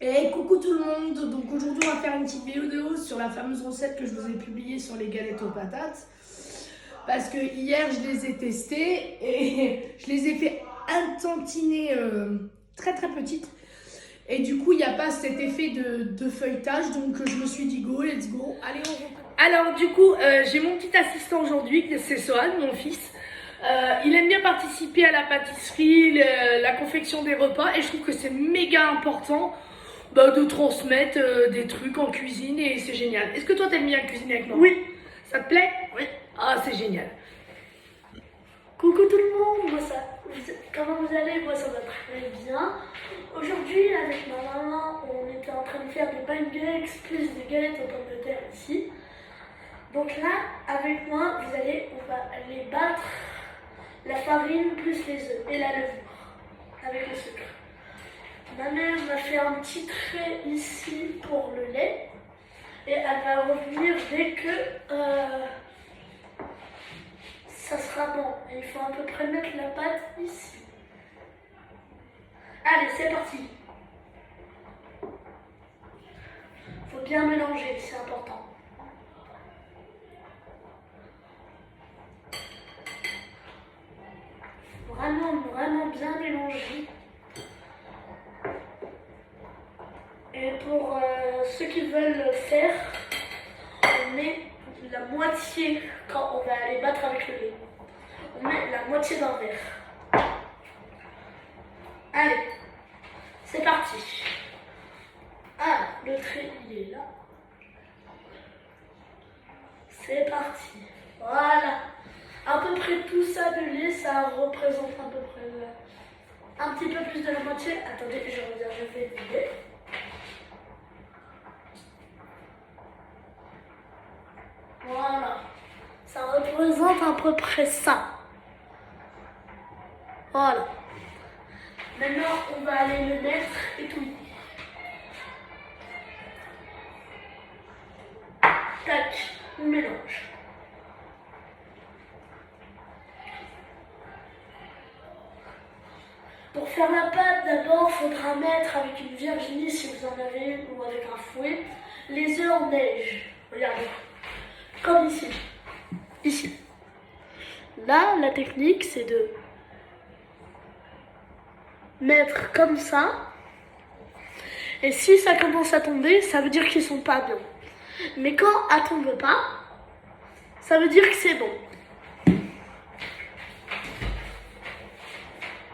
Et coucou tout le monde, donc aujourd'hui on va faire une petite vidéo sur la fameuse recette que je vous ai publiée sur les galettes aux patates. Parce que hier je les ai testées et je les ai fait intentiner très très petites. Et du coup il n'y a pas cet effet de feuilletage, donc je me suis dit go, let's go, allez on reprend. Alors du coup j'ai mon petit assistant aujourd'hui, c'est Sohan, mon fils. Il aime bien participer à la pâtisserie, la confection des repas et je trouve que c'est méga important de transmettre des trucs en cuisine et c'est génial. Est-ce que toi t'aimes bien cuisiner avec moi? Oui. Ça te plaît? Oui. Ah, c'est génial. Coucou tout le monde, comment vous allez? Moi ça va très bien. Aujourd'hui avec ma maman on était en train de faire des pancakes plus des galettes aux pommes de terre ici. Donc là avec moi on va aller battre la farine plus les œufs et la levure avec le sucre. Ma mère m'a fait un petit trait ici pour le lait et elle va revenir dès que ça sera bon. Et il faut à peu près mettre la pâte ici. Allez, c'est parti. Faut bien mélanger, c'est important. Vraiment bien mélanger. Et pour ceux qui veulent le faire, on met la moitié quand on va aller battre avec le lait. On met la moitié d'un verre. Allez, c'est parti. Ah, le trait il est là. C'est parti. Voilà. À peu près tout ça de lait, ça représente à peu près un petit peu plus de la moitié. Attendez, je vais vider. Voilà. Ça représente à peu près ça. Voilà. Maintenant, on va aller le mettre et tout. Tac, on mélange. Pour faire la pâte, d'abord, il faudra mettre avec une Virginie, si vous en avez une, ou avec un fouet, les œufs en neige. Regardez. Comme ici. Ici. Là, la technique, c'est de mettre comme ça. Et si ça commence à tomber, ça veut dire qu'ils sont pas bien. Mais quand elle tombe pas, ça veut dire que c'est bon.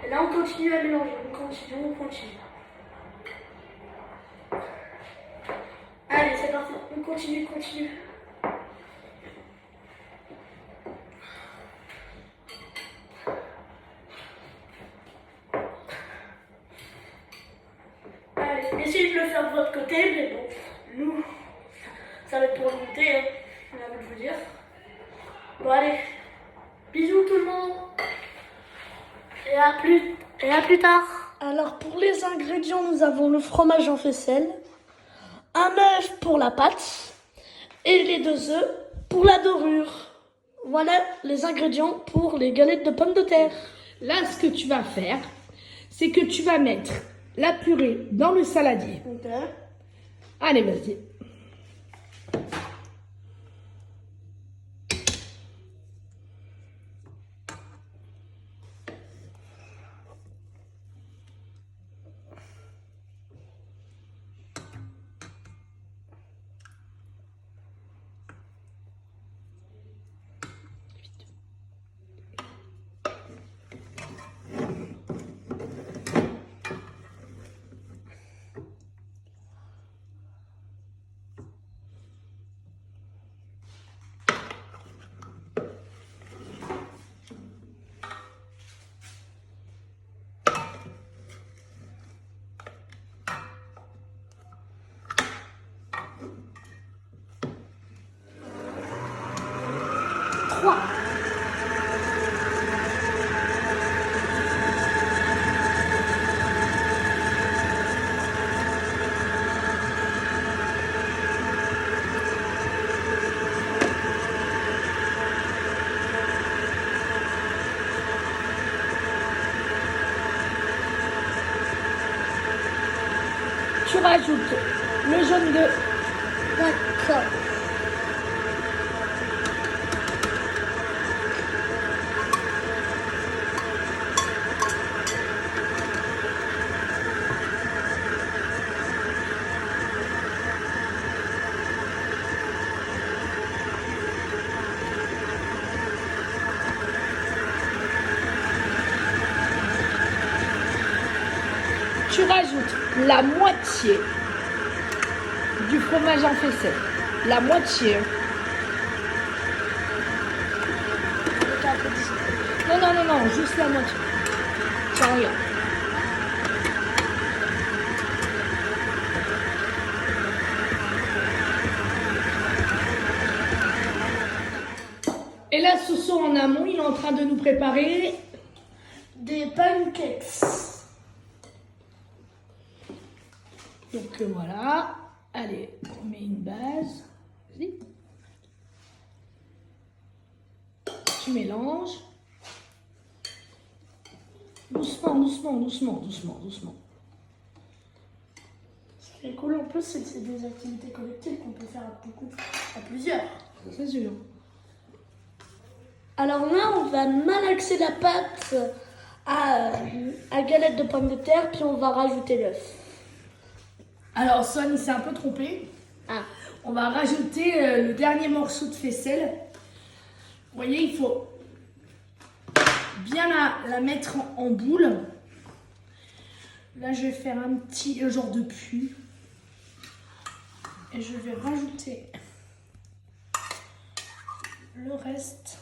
Et là, on continue à mélanger. On continue. Allez, c'est parti. On continue. Allez, essayez de le faire de votre côté, mais bon, nous, ça va être pour le goûter, hein. On a envie de vous dire. Bon, allez. Bisous tout le monde. Et à plus tard. Alors, pour les ingrédients, nous avons le fromage en faisselle, un œuf pour la pâte et les 2 œufs pour la dorure. Voilà les ingrédients pour les galettes de pommes de terre. Là, ce que tu vas faire, c'est que tu vas mettre la purée dans le saladier. Ok. Allez, vas-y. rajoutes le jaune d'œuf. D'accord. Tu rajoutes la moitié du fromage en faisselle. La moitié. Non, non, non, non, juste la moitié. Tiens, regarde. Et là, Soso en amont, il est en train de nous préparer Des pancakes. Donc voilà, allez, on met une base. Vas-y. Tu mélanges. Doucement, doucement, doucement, doucement, doucement. Ce qui est cool en plus, c'est que c'est des activités collectives qu'on peut faire à plusieurs. C'est sûr. Alors là, on va malaxer la pâte à galette de pommes de terre, puis on va rajouter l'œuf. Alors, Son, il s'est un peu trompé. Ah. On va rajouter le dernier morceau de faisselle. Vous voyez, il faut bien la mettre en boule. Là, je vais faire un petit genre de puits. Et je vais rajouter le reste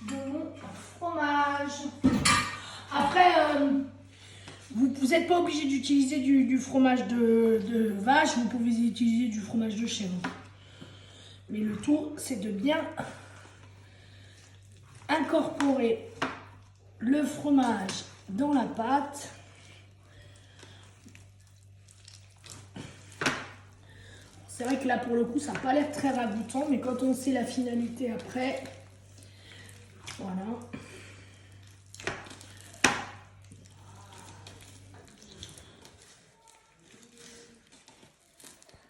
de mon fromage. Après, vous n'êtes pas obligé d'utiliser du fromage de vache, vous pouvez utiliser du fromage de chèvre. Mais le tout, c'est de bien incorporer le fromage dans la pâte. C'est vrai que là, pour le coup, ça n'a pas l'air très ragoûtant, mais quand on sait la finalité après, voilà.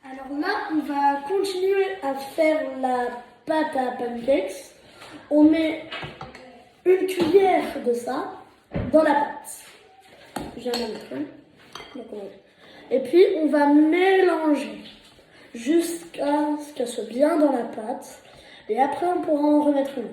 Alors là, on va continuer à faire la pâte à pancakes. On met une cuillère de ça dans la pâte. J'en ai mettre une. Donc, et puis, on va mélanger jusqu'à ce qu'elle soit bien dans la pâte. Et après, on pourra en remettre une.